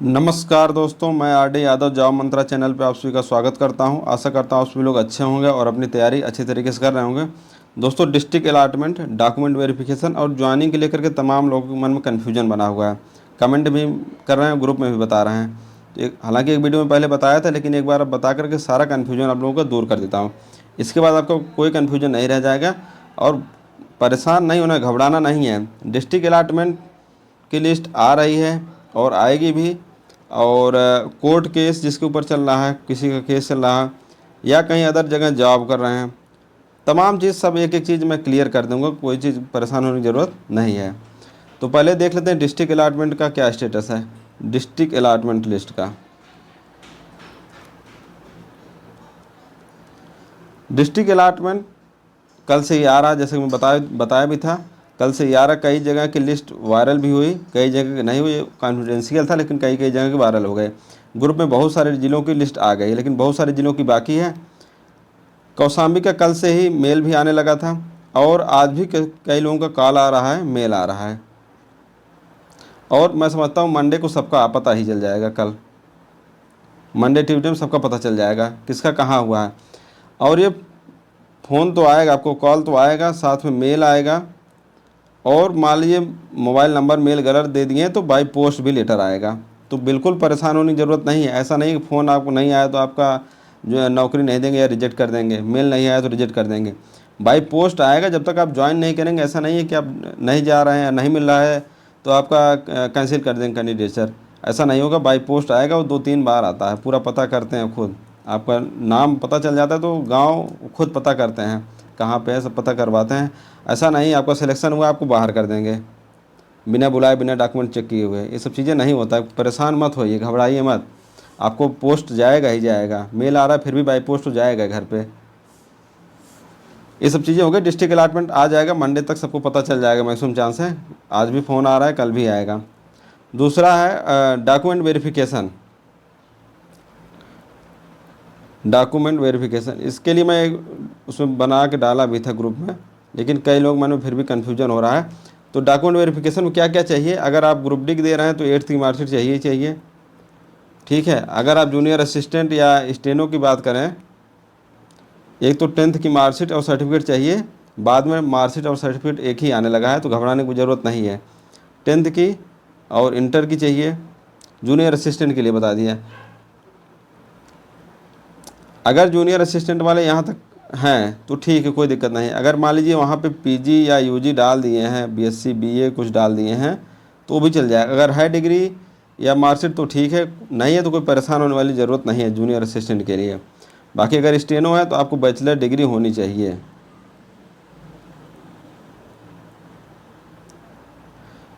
नमस्कार दोस्तों, मैं आर डी यादव जॉब मंत्रा चैनल पे आप सभी का स्वागत करता हूं। आशा करता हूं आप सभी लोग अच्छे होंगे और अपनी तैयारी अच्छी तरीके से कर रहे होंगे। दोस्तों, डिस्ट्रिक्ट अलॉटमेंट, डॉक्यूमेंट वेरिफिकेशन और ज्वाइनिंग के लेकर के तमाम लोगों के मन में कन्फ्यूजन बना हुआ है। कमेंट भी कर रहे हैं, ग्रुप में भी बता रहे हैं। हालांकि एक वीडियो में पहले बताया था, लेकिन एक बार अब बता करके सारा कन्फ्यूजन आप लोगों को दूर कर देता हूँ। इसके बाद आपको कोई कन्फ्यूजन नहीं रह जाएगा और परेशान नहीं होना, घबराना नहीं है। डिस्ट्रिक्ट अलॉटमेंट की लिस्ट आ रही है और आएगी भी। और कोर्ट केस जिसके ऊपर चल रहा है, किसी का केस चल रहा है या कहीं अदर जगह जॉब कर रहे हैं, तमाम चीज़ सब एक एक चीज़ मैं क्लियर कर दूंगा। कोई चीज़ परेशान होने की ज़रूरत नहीं है। तो पहले देख लेते हैं डिस्ट्रिक्ट अलॉटमेंट का क्या स्टेटस है। डिस्ट्रिक्ट अलॉटमेंट लिस्ट का डिस्ट्रिक्ट अलॉटमेंट कल से ही आ रहा, जैसे कि मैं बताया भी था। कल से ही आ रहा। कई जगह की लिस्ट वायरल भी हुई, कई जगह की नहीं हुई। कॉन्फिडेंशियल था, लेकिन कई जगह के वायरल हो गए। ग्रुप में बहुत सारे ज़िलों की लिस्ट आ गई, लेकिन बहुत सारे ज़िलों की बाकी है। कौशाम्बी का कल से ही मेल भी आने लगा था और आज भी कई लोगों का कॉल आ रहा है, मेल आ रहा है। और मैं समझता हूँ मंडे को सबका पता ही चल जाएगा। कल मंडे ट्यूजडे में सबका पता चल जाएगा किसका कहाँ हुआ है। और ये फ़ोन तो आएगा, आपको कॉल तो आएगा, साथ में मेल आएगा। और मान लीजिए मोबाइल नंबर मेल गलत दे दिए तो बाई पोस्ट भी लेटर आएगा। तो बिल्कुल परेशान होने की ज़रूरत नहीं है। ऐसा नहीं कि फ़ोन आपको नहीं आया तो आपका जो है नौकरी नहीं देंगे या रिजेक्ट कर देंगे, मेल नहीं आया तो रिजेक्ट कर देंगे। बाई पोस्ट आएगा। जब तक आप ज्वाइन नहीं करेंगे, ऐसा नहीं है कि आप नहीं जा रहे हैं, नहीं मिल रहा है तो आपका कैंसिल कर देंगे कैंडिडेचर। ऐसा नहीं होगा। बाई पोस्ट आएगा, वो 2-3 बार आता है। पूरा पता करते हैं खुद, आपका नाम पता चल जाता है तो गाँव खुद पता करते हैं कहाँ पे है, सब पता करवाते हैं। ऐसा नहीं आपका सिलेक्शन हुआ आपको बाहर कर देंगे बिना बुलाए, बिना डॉक्यूमेंट चेक किए हुए। ये सब चीज़ें नहीं होता है। परेशान मत होइए, घबराइए मत। आपको पोस्ट जाएगा ही जाएगा। मेल आ रहा है फिर भी बाई पोस्ट तो जाएगा घर पे। ये सब चीज़ें हो गई। डिस्ट्रिक्ट अलॉटमेंट आ जाएगा मंडे तक, सबको पता चल जाएगा, मैक्सिमम चांस है। आज भी फ़ोन आ रहा है, कल भी आएगा। दूसरा है डॉक्यूमेंट वेरिफिकेशन। डॉक्यूमेंट वेरिफिकेशन, इसके लिए मैं उसमें बना के डाला भी था ग्रुप में, लेकिन कई लोग मन में फिर भी कन्फ्यूजन हो रहा है। तो डॉक्यूमेंट वेरिफिकेशन में क्या क्या चाहिए? अगर आप ग्रुप डी दे रहे हैं तो 8th की मार्कशीट चाहिए ही चाहिए, ठीक है। अगर आप जूनियर असिस्टेंट या स्टेनो की बात करें, एक तो 10th की मार्कशीट और सर्टिफिकेट चाहिए। बाद में मार्कशीट और सर्टिफिकेट एक ही आने लगा है, तो घबराने की ज़रूरत नहीं है। 10th की और इंटर की चाहिए। जूनियर असिस्टेंट के लिए बता दिया। अगर जूनियर असिस्टेंट वाले यहाँ तक हैं तो ठीक है, कोई दिक्कत नहीं है। अगर मान लीजिए वहाँ पे पीजी या यूजी डाल दिए हैं, बीएससी बीए कुछ डाल दिए हैं, तो भी चल जाएगा। अगर है डिग्री या मार्कशीट तो ठीक है, नहीं है तो कोई परेशान होने वाली ज़रूरत नहीं है जूनियर असिस्टेंट के लिए। बाकी अगर स्टेनो है तो आपको बैचलर डिग्री होनी चाहिए।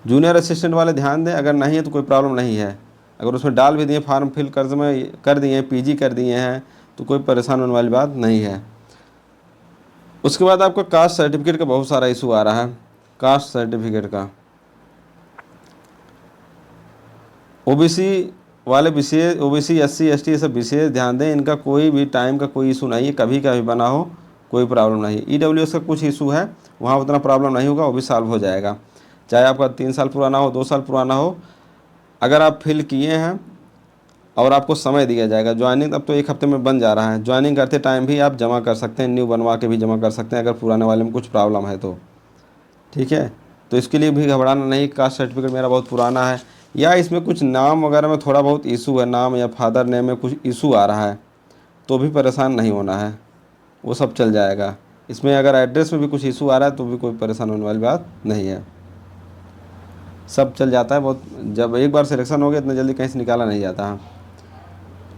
जूनियर असिस्टेंट वाले ध्यान दें, अगर नहीं है तो कोई प्रॉब्लम नहीं है। अगर उसमें डाल भी दिए, फॉर्म फिल कर दिए हैं, पीजी कर दिए हैं, तो कोई परेशान होने वाली बात नहीं है। उसके बाद आपका कास्ट सर्टिफिकेट का बहुत सारा इशू आ रहा है। कास्ट सर्टिफिकेट का ओबीसी वाले विशेष, ओबीसी एससी एसटी ये सब विशेष ध्यान दें। इनका कोई भी टाइम का कोई इशू नहीं है, कभी का भी बना हो कोई प्रॉब्लम नहीं है। ईडब्ल्यूएस का कुछ इशू है, वहाँ उतना प्रॉब्लम नहीं होगा, वो भी सॉल्व हो जाएगा। चाहे आपका 3 साल पुराना हो, 2 साल पुराना हो, अगर आप फिल किए हैं और आपको समय दिया जाएगा। ज्वाइनिंग अब तो 1 हफ्ते में बन जा रहा है। ज्वाइनिंग करते टाइम भी आप जमा कर सकते हैं, न्यू बनवा के भी जमा कर सकते हैं अगर पुराने वाले में कुछ प्रॉब्लम है तो, ठीक है। तो इसके लिए भी घबराना नहीं। कास्ट सर्टिफिकेट मेरा बहुत पुराना है या इसमें कुछ नाम वगैरह में थोड़ा बहुत इशू है, नाम या फादर नेम में कुछ इशू आ रहा है, तो भी परेशान नहीं होना है, वो सब चल जाएगा। इसमें अगर एड्रेस में भी कुछ इशू आ रहा है तो भी कोई परेशान होने वाली बात नहीं है, सब चल जाता है। बहुत, जब एक बार सिलेक्शन हो गया इतना जल्दी कहीं से निकाला नहीं जाता है।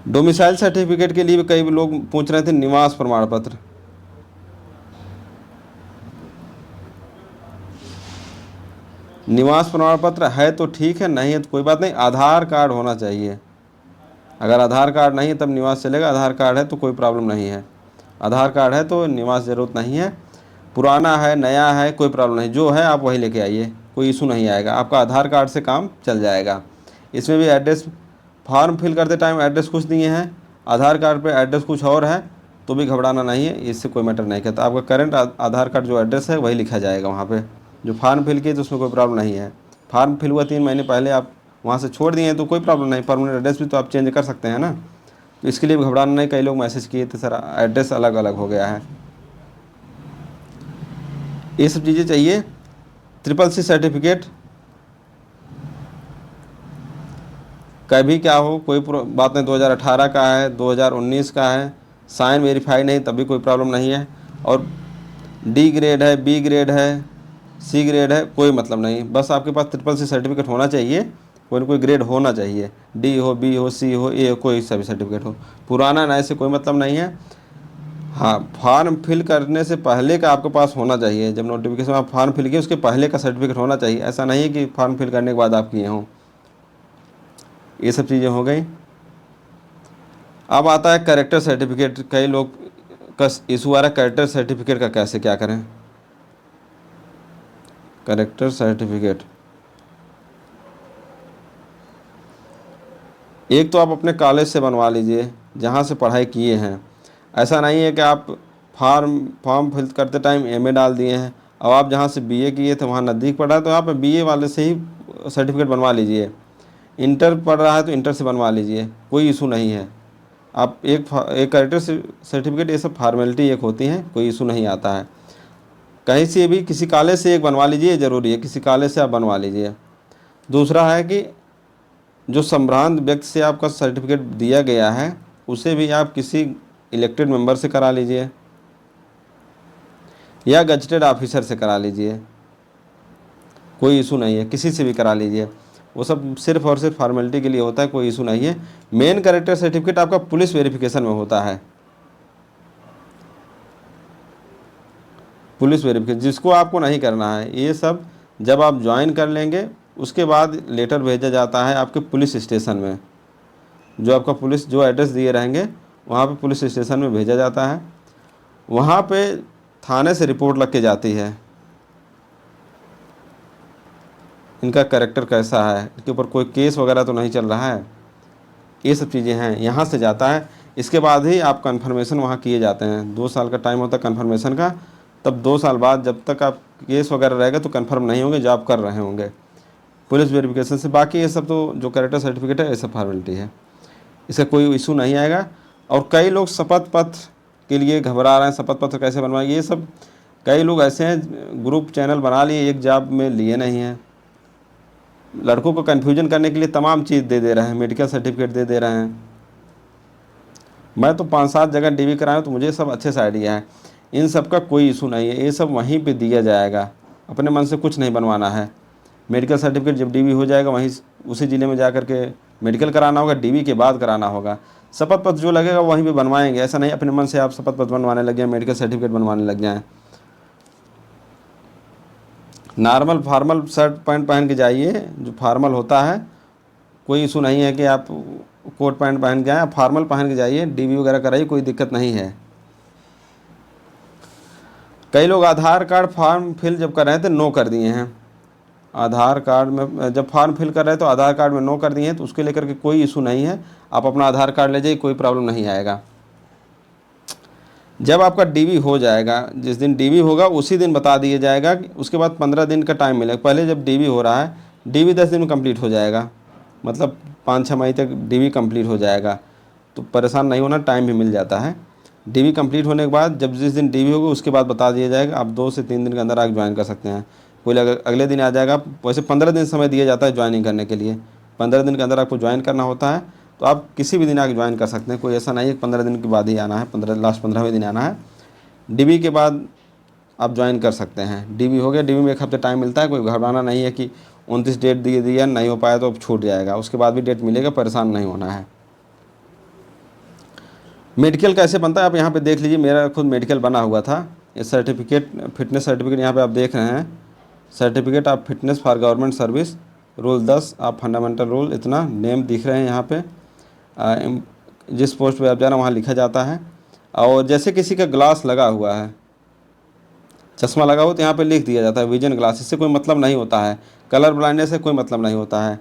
डोमिसाइल सर्टिफिकेट के लिए भी कई लोग पूछ रहे थे निवास प्रमाण पत्र। निवास प्रमाण पत्र है तो ठीक है, नहीं है तो कोई बात नहीं। आधार कार्ड होना चाहिए। अगर आधार कार्ड नहीं है तब निवास चलेगा, आधार कार्ड है तो कोई प्रॉब्लम नहीं है। आधार कार्ड है तो निवास ज़रूरत नहीं है। पुराना है नया है कोई प्रॉब्लम नहीं, जो है आप वही लेके आइए, कोई इशू नहीं आएगा। आपका आधार कार्ड से काम चल जाएगा। इसमें भी एड्रेस, फॉर्म फिल करते टाइम एड्रेस कुछ दिए हैं, आधार कार्ड पे एड्रेस कुछ और है, तो भी घबराना नहीं है, इससे कोई मैटर नहीं करता। आपका करंट आधार कार्ड जो एड्रेस है वही लिखा जाएगा वहाँ पे। जो फॉर्म फिल किए तो उसमें कोई प्रॉब्लम नहीं है। फॉर्म फिल हुआ 3 महीने पहले, आप वहाँ से छोड़ दिए हैं तो कोई प्रॉब्लम नहीं, परमानेंट एड्रेस भी तो आप चेंज कर सकते हैं ना। तो इसके लिए भी घबराना नहीं। कई लोग मैसेज किए थे सर एड्रेस अलग अलग हो गया है, ये सब चीज़ें चाहिए। CCC सर्टिफिकेट कभी क्या हो कोई बात नहीं, 2018 का है, 2019 का है, साइन वेरीफाई नहीं तभी कोई प्रॉब्लम नहीं है। और D ग्रेड है, B ग्रेड है, C ग्रेड है, कोई मतलब नहीं, बस आपके पास CCC सर्टिफिकेट होना चाहिए, कोई ना कोई ग्रेड होना चाहिए, D हो, B हो, C हो, A हो, कोई सा भी सर्टिफिकेट हो, पुराना नए से कोई मतलब नहीं है। हाँ, फॉर्म फिल करने से पहले का आपके पास होना चाहिए, जब नोटिफिकेशन आप फॉर्म फिल किए उसके पहले का सर्टिफिकेट होना चाहिए, ऐसा नहीं है कि फॉर्म फिल करने के बाद आप किए हों। ये सब चीज़ें हो गई। अब आता है कैरेक्टर सर्टिफिकेट। कई लोग का इशू आ रहा है कैरेक्टर सर्टिफिकेट का कैसे क्या करें। कैरेक्टर सर्टिफिकेट एक तो आप अपने कॉलेज से बनवा लीजिए जहाँ से पढ़ाई किए हैं। ऐसा नहीं है कि आप फॉर्म फिल करते टाइम MA डाल दिए हैं, अब आप जहाँ से BA किए थे वहाँ नज़दीक पड़ा है तो आप BA वाले से ही सर्टिफिकेट बनवा लीजिए। इंटर पढ़ रहा है तो इंटर से बनवा लीजिए, कोई इशू नहीं है। आप एक कैरेक्टर सर्टिफिकेट, ये सब फॉर्मेलिटी एक होती हैं, कोई इशू नहीं आता है। कहीं से भी किसी कॉलेज से एक बनवा लीजिए, ज़रूरी है किसी कॉलेज से आप बनवा लीजिए। दूसरा है कि जो संभ्रांत व्यक्ति से आपका सर्टिफिकेट दिया गया है उसे भी आप किसी इलेक्टेड मेंबर से करा लीजिए या गजटेड ऑफिसर से करा लीजिए, कोई इशू नहीं है, किसी से भी करा लीजिए। वो सब सिर्फ और सिर्फ फॉर्मेलिटी के लिए होता है, कोई इशू नहीं है। मेन कैरेक्टर सर्टिफिकेट आपका पुलिस वेरिफिकेशन में होता है, पुलिस वेरिफिकेशन जिसको आपको नहीं करना है। ये सब जब आप ज्वाइन कर लेंगे उसके बाद लेटर भेजा जाता है आपके पुलिस स्टेशन में, जो आपका पुलिस जो एड्रेस दिए रहेंगे वहाँ पे पुलिस स्टेशन में भेजा जाता है। वहाँ पे थाने से रिपोर्ट लग के जाती है, इनका कैरेक्टर कैसा है, इनके ऊपर कोई केस वगैरह तो नहीं चल रहा है, ये सब चीज़ें हैं, यहाँ से जाता है। इसके बाद ही आप कन्फर्मेशन वहाँ किए जाते हैं। 2 साल का टाइम होता है कन्फर्मेशन का, तब 2 साल बाद जब तक आप केस वगैरह रहेगा तो कन्फर्म नहीं होंगे, जॉब कर रहे होंगे पुलिस वेरिफिकेशन से। बाकी ये सब तो जो कैरेक्टर सर्टिफिकेट है ये सब फॉर्मेलिटी है, इसका कोई इशू नहीं आएगा। और कई लोग शपथ पत्र के लिए घबरा रहे हैं, शपथ पत्र कैसे बनवाएंगे, ये सब कई लोग ऐसे हैं ग्रुप चैनल बना लिए, एक जॉब में लिए नहीं हैं, लड़कों को कन्फ्यूजन करने के लिए तमाम चीज़ दे रहे हैं, मेडिकल सर्टिफिकेट दे रहे हैं। मैं तो 5-7 जगह DV कराया हूँ तो मुझे सब अच्छे से आइडिया है, इन सब का कोई इशू नहीं है, ये सब वहीं पे दिया जाएगा, अपने मन से कुछ नहीं बनवाना है। मेडिकल सर्टिफिकेट जब DV हो जाएगा वहीं उसी ज़िले में जा कर के मेडिकल कराना होगा, DV के बाद कराना होगा। शपथ पत्र जो लगेगा वहीं पे बनवाएंगे, ऐसा नहीं अपने मन से आप शपथ पत्र बनवाने लग जाएँ, मेडिकल सर्टिफिकेट बनवाने लग जाएँ। नॉर्मल फॉर्मल शर्ट पैंट पहन के जाइए, जो फॉर्मल होता है, कोई इशू नहीं है कि आप कोट पैंट पहन के आए, आप फॉर्मल पहन के जाइए, DV वगैरह कराइए, कोई दिक्कत नहीं है। कई लोग आधार कार्ड फॉर्म फिल जब कर रहे थे नो कर दिए हैं, आधार कार्ड में जब फॉर्म फिल कर रहे हैं तो आधार कार्ड में नो कर दिए हैं, तो उसके लेकर के कोई इशू नहीं है, आप अपना आधार कार्ड ले जाइए, कोई प्रॉब्लम नहीं आएगा। जब आपका DV हो जाएगा, जिस दिन DV होगा उसी दिन बता दिया जाएगा, उसके बाद 15 दिन का टाइम मिलेगा। पहले जब DV हो रहा है, DV 10 दिन में कंप्लीट हो जाएगा, मतलब 5-6 मई तक DV कंप्लीट हो जाएगा, तो परेशान नहीं होना, टाइम भी मिल जाता है। DV कंप्लीट होने के बाद जब जिस दिन DV होगा उसके बाद बता दिया जाएगा, आप 2 से 3 दिन के अंदर आप ज्वाइन कर सकते हैं। कोई अगले दिन आ जाएगा, वैसे 15 दिन समय दिया जाता है ज्वाइनिंग करने के लिए, 15 दिन के अंदर आपको ज्वाइन करना होता है, तो आप किसी भी दिन आके ज्वाइन कर सकते हैं, कोई ऐसा नहीं है 15 दिन के बाद ही आना है, लास्ट 15वें दिन आना है। DV के बाद आप ज्वाइन कर सकते हैं। DV हो गया, DV में 1 हफ्ते टाइम मिलता है, कोई घबराना नहीं है कि 29 डेट दिया नहीं हो पाया तो अब छूट जाएगा, उसके बाद भी डेट मिलेगा, परेशान नहीं होना है। मेडिकल कैसे बनता है आप यहाँ पे देख लीजिए, मेरा खुद मेडिकल बना हुआ था। ये सर्टिफिकेट, फिटनेस सर्टिफिकेट यहाँ पे आप देख रहे हैं, certificate of fitness for government service, rule 10 आप फंडामेंटल रूल, इतना नेम दिख रहे हैं यहाँ पे, जिस पोस्ट पे आप जा रहे हैं वहाँ लिखा जाता है। और जैसे किसी का ग्लास लगा हुआ है, चश्मा लगा हो तो यहाँ पे लिख दिया जाता है विजन ग्लास, इससे कोई मतलब नहीं होता है, कलर ब्लाइंडनेस से कोई मतलब नहीं होता है।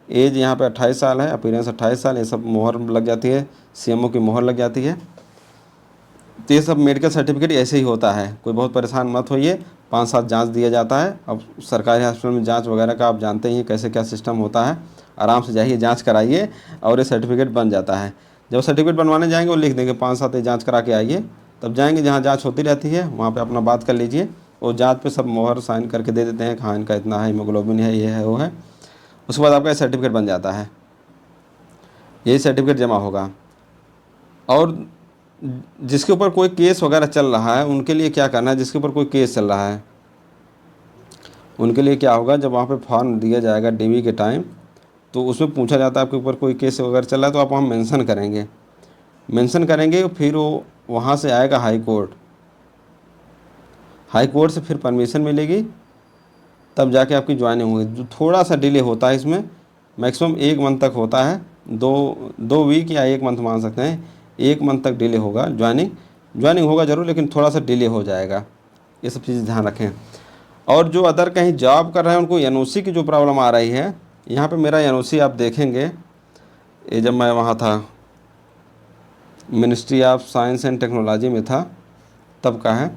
एज यहाँ पे 28 साल है, अपीयरेंस 28 साल, ये सब मोहर लग जाती है, CMO की मोहर लग जाती है। तो ये सब मेडिकल सर्टिफिकेट ऐसे ही होता है, कोई बहुत परेशान मत होइए। 5-7 जांच दिया जाता है। अब सरकारी हॉस्पिटल में जांच वगैरह का आप जानते ही हैं कैसे क्या सिस्टम होता है, आराम से जाइए, जांच कराइए और ये सर्टिफिकेट बन जाता है। जब सर्टिफिकेट बनवाने जाएंगे वो लिख देंगे 5-7 जांच करा के आइए, तब जाएंगे जहाँ जांच होती रहती है वहाँ पे अपना बात कर लीजिए। और जांच पे सब मोहर साइन करके दे देते हैं कि हाँ इनका इतना है, हीमोग्लोबिन है, ये है, वो है। उसके बाद आपका सर्टिफिकेट बन जाता है, यही सर्टिफिकेट जमा होगा। और जिसके ऊपर कोई केस वगैरह चल रहा है उनके लिए क्या करना है, जिसके ऊपर कोई केस चल रहा है उनके लिए क्या होगा, जब वहाँ पे फॉर्म दिया जाएगा डीवी के टाइम, तो उसमें पूछा जाता है आपके ऊपर कोई केस वगैरह चल रहा है, तो आप वहाँ मेंशन करेंगे। फिर वो वहाँ से आएगा हाई कोर्ट, हाई कोर्ट से फिर परमिशन मिलेगी, तब जाके आपकी ज्वाइनिंग होगी। जो थोड़ा सा डिले होता है इसमें, मैक्सिमम 1 मंथ तक होता है, 2 वीक या 1 मंथ मान सकते हैं, 1 मंथ तक डिले होगा। ज्वाइनिंग होगा ज़रूर, लेकिन थोड़ा सा डिले हो जाएगा। ये सब चीज़ ध्यान रखें। और जो अदर कहीं जॉब कर रहे हैं उनको एनओसी की जो प्रॉब्लम आ रही है, यहाँ पे मेरा एनओसी आप देखेंगे, ये जब मैं वहाँ था ministry of science and technology में था तब का है।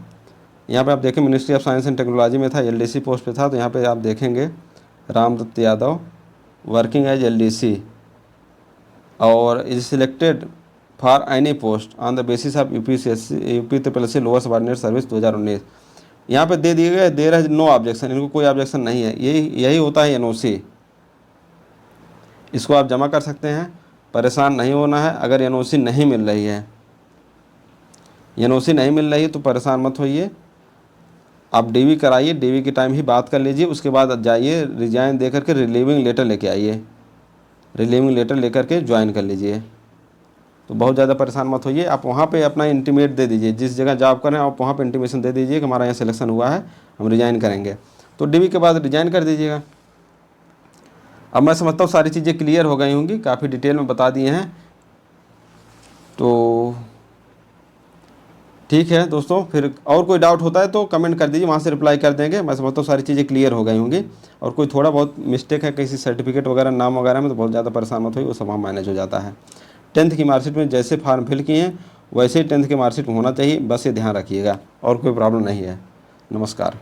यहाँ पे आप देखें ministry of science and technology में था, एलडीसी पोस्ट पे था। तो यहाँ पे आप देखेंगे Ramdatt Yadav working as LDC और is selected for any post on the basis of UP triple C lower subordinate service 2019। यहाँ पे दे दिए गए, दे रहे नो ऑब्जेक्शन, इनको कोई ऑब्जेक्शन नहीं है। यही होता है एनओसी। इसको आप जमा कर सकते हैं, परेशान नहीं होना है। अगर एनओसी नहीं मिल रही है, एनओसी नहीं मिल रही है तो परेशान मत होइए, आप डीवी कराइए, डीवी के टाइम ही बात कर लीजिए। उसके बाद जाइए रिजाइन दे करके रिलीविंग लेटर लेके आइए, रिलीविंग लेटर लेकर के ज्वाइन कर लीजिए। तो बहुत ज़्यादा परेशान मत होइए। आप वहाँ पे अपना इंटीमेट दे दीजिए, जिस जगह जॉब करें आप वहाँ पे इंटीमेशन दे दीजिए कि हमारा यहाँ सिलेक्शन हुआ है, हम रिजाइन करेंगे। तो डीवी के बाद रिजाइन कर दीजिएगा। अब मैं समझता हूँ सारी चीज़ें क्लियर हो गई होंगी, काफ़ी डिटेल में बता दिए हैं। तो ठीक है दोस्तों, फिर और कोई डाउट होता है तो कमेंट कर दीजिए, वहाँ से रिप्लाई कर देंगे। मैं समझता हूँ सारी चीज़ें क्लियर हो गई होंगी। और कोई थोड़ा बहुत मिस्टेक है किसी सर्टिफिकेट वगैरह नाम वगैरह में तो बहुत ज़्यादा परेशान मत होइए, वो सब वहाँ मैनेज हो जाता है। 10th की मार्कशीट में जैसे फॉर्म फिल किए हैं वैसे ही 10th की मार्कशीट में होना चाहिए, बस ये ध्यान रखिएगा। और कोई प्रॉब्लम नहीं है। नमस्कार।